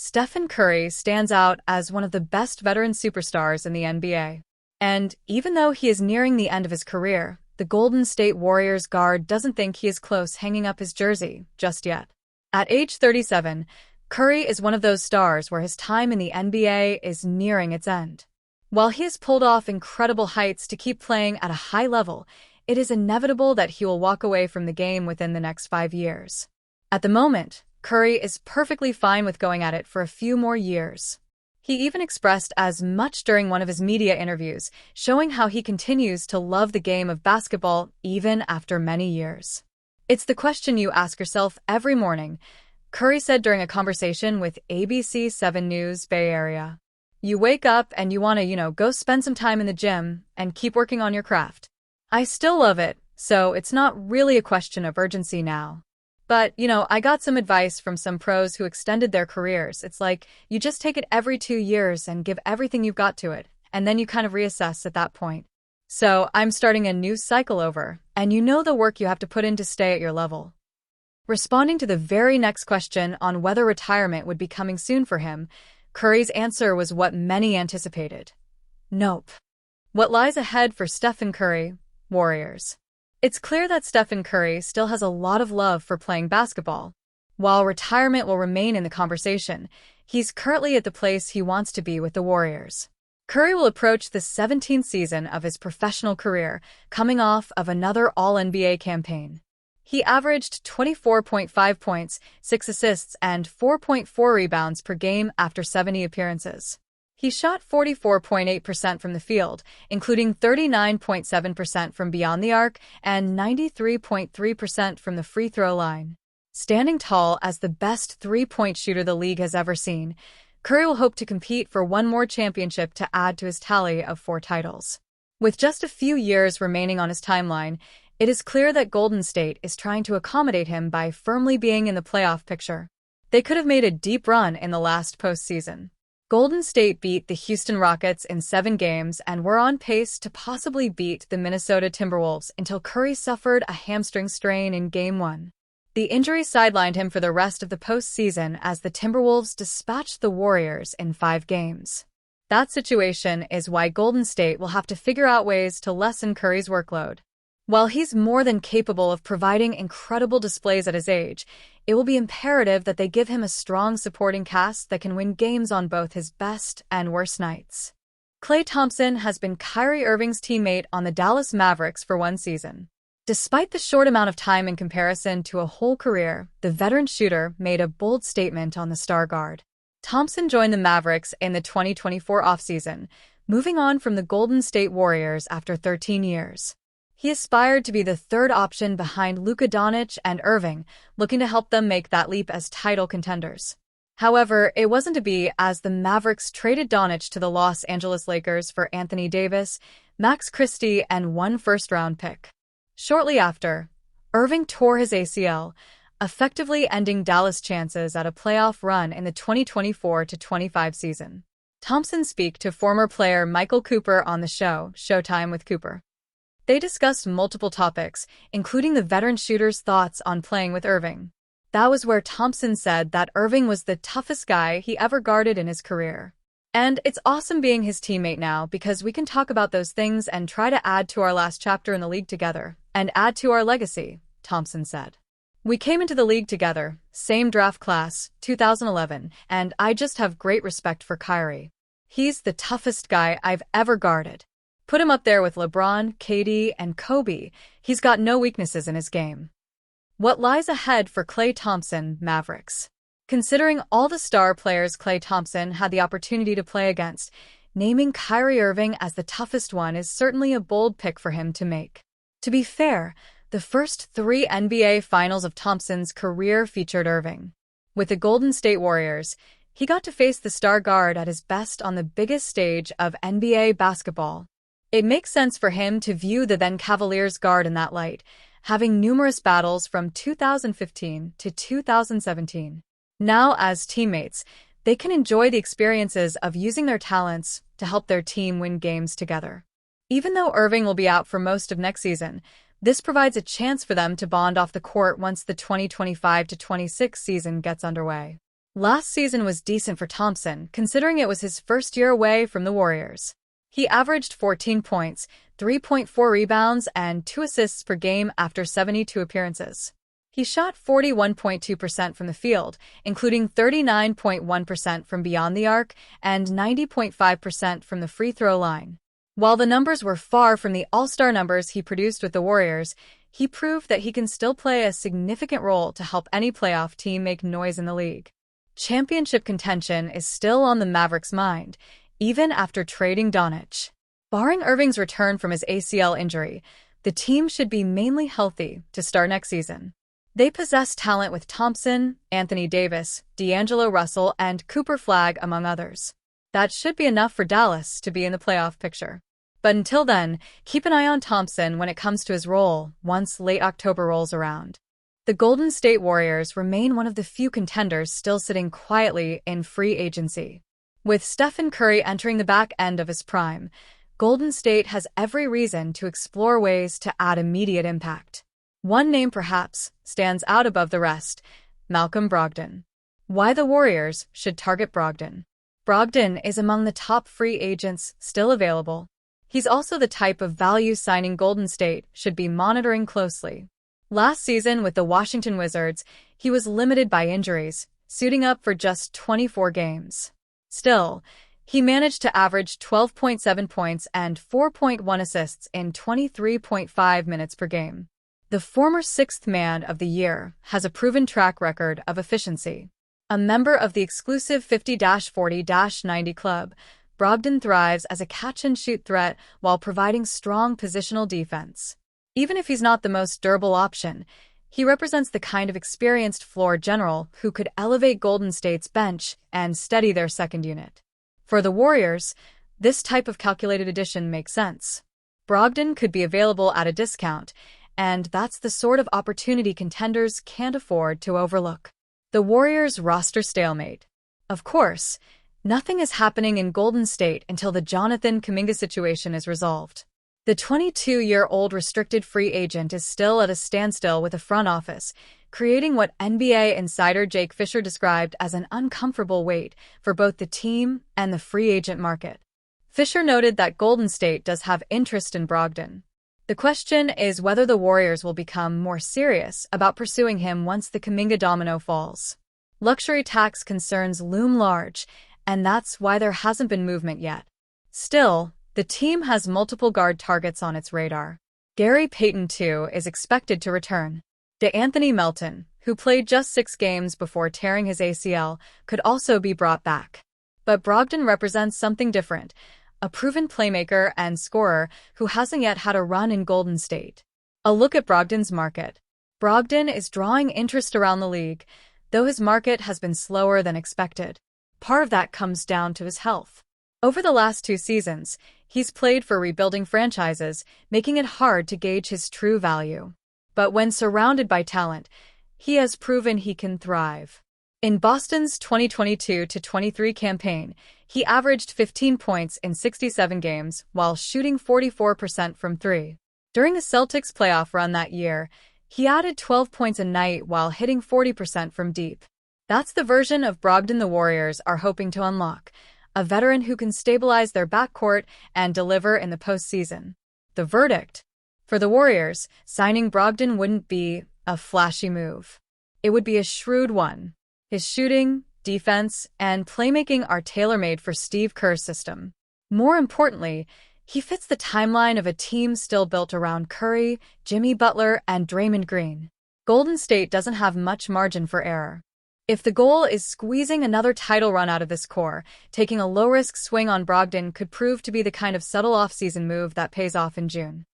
Stephen Curry stands out as one of the best veteran superstars in the NBA. And even though he is nearing the end of his career, the Golden State Warriors guard doesn't think he is close hanging up his jersey just yet. At age 37, Curry is one of those stars where his time in the NBA is nearing its end. While he has pulled off incredible heights to keep playing at a high level, it is inevitable that he will walk away from the game within the next 5 years. At the moment, Curry is perfectly fine with going at it for a few more years. He even expressed as much during one of his media interviews, showing how he continues to love the game of basketball even after many years. "It's the question you ask yourself every morning," Curry said during a conversation with ABC 7 News Bay Area. "You wake up and you want to, go spend some time in the gym and keep working on your craft. I still love it, so it's not really a question of urgency now. But, I got some advice from some pros who extended their careers. It's like, you just take it every 2 years and give everything you've got to it, and then you kind of reassess at that point. So I'm starting a new cycle over, and you know the work you have to put in to stay at your level." Responding to the very next question on whether retirement would be coming soon for him, Curry's answer was what many anticipated. Nope. What lies ahead for Stephen Curry, Warriors? It's clear that Stephen Curry still has a lot of love for playing basketball. While retirement will remain in the conversation, he's currently at the place he wants to be with the Warriors. Curry will approach the 17th season of his professional career, coming off of another All-NBA campaign. He averaged 24.5 points, 6 assists, and 4.4 rebounds per game after 70 appearances. He shot 44.8% from the field, including 39.7% from beyond the arc and 93.3% from the free throw line. Standing tall as the best three-point shooter the league has ever seen, Curry will hope to compete for one more championship to add to his tally of 4 titles. With just a few years remaining on his timeline, it is clear that Golden State is trying to accommodate him by firmly being in the playoff picture. They could have made a deep run in the last postseason. Golden State beat the Houston Rockets in 7 games and were on pace to possibly beat the Minnesota Timberwolves until Curry suffered a hamstring strain in Game 1. The injury sidelined him for the rest of the postseason as the Timberwolves dispatched the Warriors in 5 games. That situation is why Golden State will have to figure out ways to lessen Curry's workload. While he's more than capable of providing incredible displays at his age, it will be imperative that they give him a strong supporting cast that can win games on both his best and worst nights. Klay Thompson has been Kyrie Irving's teammate on the Dallas Mavericks for 1 season. Despite the short amount of time in comparison to a whole career, the veteran shooter made a bold statement on the star guard. Thompson joined the Mavericks in the 2024 offseason, moving on from the Golden State Warriors after 13 years. He aspired to be the third option behind Luka Doncic and Irving, looking to help them make that leap as title contenders. However, it wasn't to be as the Mavericks traded Doncic to the Los Angeles Lakers for Anthony Davis, Max Christie, and 1 first-round pick. Shortly after, Irving tore his ACL, effectively ending Dallas' chances at a playoff run in the 2024-25 season. Thompson spoke to former player Michael Cooper on the show, Showtime with Cooper. They discussed multiple topics, including the veteran shooter's thoughts on playing with Irving. That was where Thompson said that Irving was the toughest guy he ever guarded in his career. "And it's awesome being his teammate now because we can talk about those things and try to add to our last chapter in the league together, and add to our legacy," Thompson said. "We came into the league together, same draft class, 2011, and I just have great respect for Kyrie. He's the toughest guy I've ever guarded. Put him up there with LeBron, KD, and Kobe. He's got no weaknesses in his game." What lies ahead for Klay Thompson, Mavericks? Considering all the star players Klay Thompson had the opportunity to play against, naming Kyrie Irving as the toughest one is certainly a bold pick for him to make. To be fair, the first 3 NBA Finals of Thompson's career featured Irving. With the Golden State Warriors, he got to face the star guard at his best on the biggest stage of NBA basketball. It makes sense for him to view the then Cavaliers guard in that light, having numerous battles from 2015 to 2017. Now, as teammates, they can enjoy the experiences of using their talents to help their team win games together. Even though Irving will be out for most of next season, this provides a chance for them to bond off the court once the 2025-26 season gets underway. Last season was decent for Thompson, considering it was his first year away from the Warriors. He averaged 14 points, 3.4 rebounds, and 2 assists per game after 72 appearances. He shot 41.2% from the field, including 39.1% from beyond the arc and 90.5% from the free throw line. While the numbers were far from the all-star numbers he produced with the Warriors, he proved that he can still play a significant role to help any playoff team make noise in the league. Championship contention is still on the Mavericks' mind, even after trading Doncic. Barring Irving's return from his ACL injury, the team should be mainly healthy to start next season. They possess talent with Thompson, Anthony Davis, D'Angelo Russell, and Cooper Flagg, among others. That should be enough for Dallas to be in the playoff picture. But until then, keep an eye on Thompson when it comes to his role once late October rolls around. The Golden State Warriors remain one of the few contenders still sitting quietly in free agency. With Stephen Curry entering the back end of his prime, Golden State has every reason to explore ways to add immediate impact. One name perhaps stands out above the rest: Malcolm Brogdon. Why the Warriors should target Brogdon? Brogdon is among the top free agents still available. He's also the type of value signing Golden State should be monitoring closely. Last season with the Washington Wizards, he was limited by injuries, suiting up for just 24 games. Still, he managed to average 12.7 points and 4.1 assists in 23.5 minutes per game. The former sixth man of the year has a proven track record of efficiency. A member of the exclusive 50-40-90 club, Brogdon thrives as a catch-and-shoot threat while providing strong positional defense. Even if he's not the most durable option, he represents the kind of experienced floor general who could elevate Golden State's bench and steady their second unit. For the Warriors, this type of calculated addition makes sense. Brogdon could be available at a discount, and that's the sort of opportunity contenders can't afford to overlook. The Warriors' roster stalemate. Of course, nothing is happening in Golden State until the Jonathan Kuminga situation is resolved. The 22-year-old restricted free agent is still at a standstill with the front office, creating what NBA insider Jake Fisher described as an uncomfortable wait for both the team and the free agent market. Fisher noted that Golden State does have interest in Brogdon. The question is whether the Warriors will become more serious about pursuing him once the Kuminga domino falls. Luxury tax concerns loom large, and that's why there hasn't been movement yet. Still, the team has multiple guard targets on its radar. Gary Payton, too, is expected to return. DeAnthony Melton, who played just 6 games before tearing his ACL, could also be brought back. But Brogdon represents something different, a proven playmaker and scorer who hasn't yet had a run in Golden State. A look at Brogdon's market. Brogdon is drawing interest around the league, though his market has been slower than expected. Part of that comes down to his health. Over the last 2 seasons, he's played for rebuilding franchises, making it hard to gauge his true value. But when surrounded by talent, he has proven he can thrive. In Boston's 2022-23 campaign, he averaged 15 points in 67 games while shooting 44% from 3. During the Celtics' playoff run that year, he added 12 points a night while hitting 40% from deep. That's the version of Brogdon the Warriors are hoping to unlock, a veteran who can stabilize their backcourt and deliver in the postseason. The verdict? For the Warriors, signing Brogdon wouldn't be a flashy move. It would be a shrewd one. His shooting, defense, and playmaking are tailor-made for Steve Kerr's system. More importantly, he fits the timeline of a team still built around Curry, Jimmy Butler, and Draymond Green. Golden State doesn't have much margin for error. If the goal is squeezing another title run out of this core, taking a low-risk swing on Brogdon could prove to be the kind of subtle off-season move that pays off in June.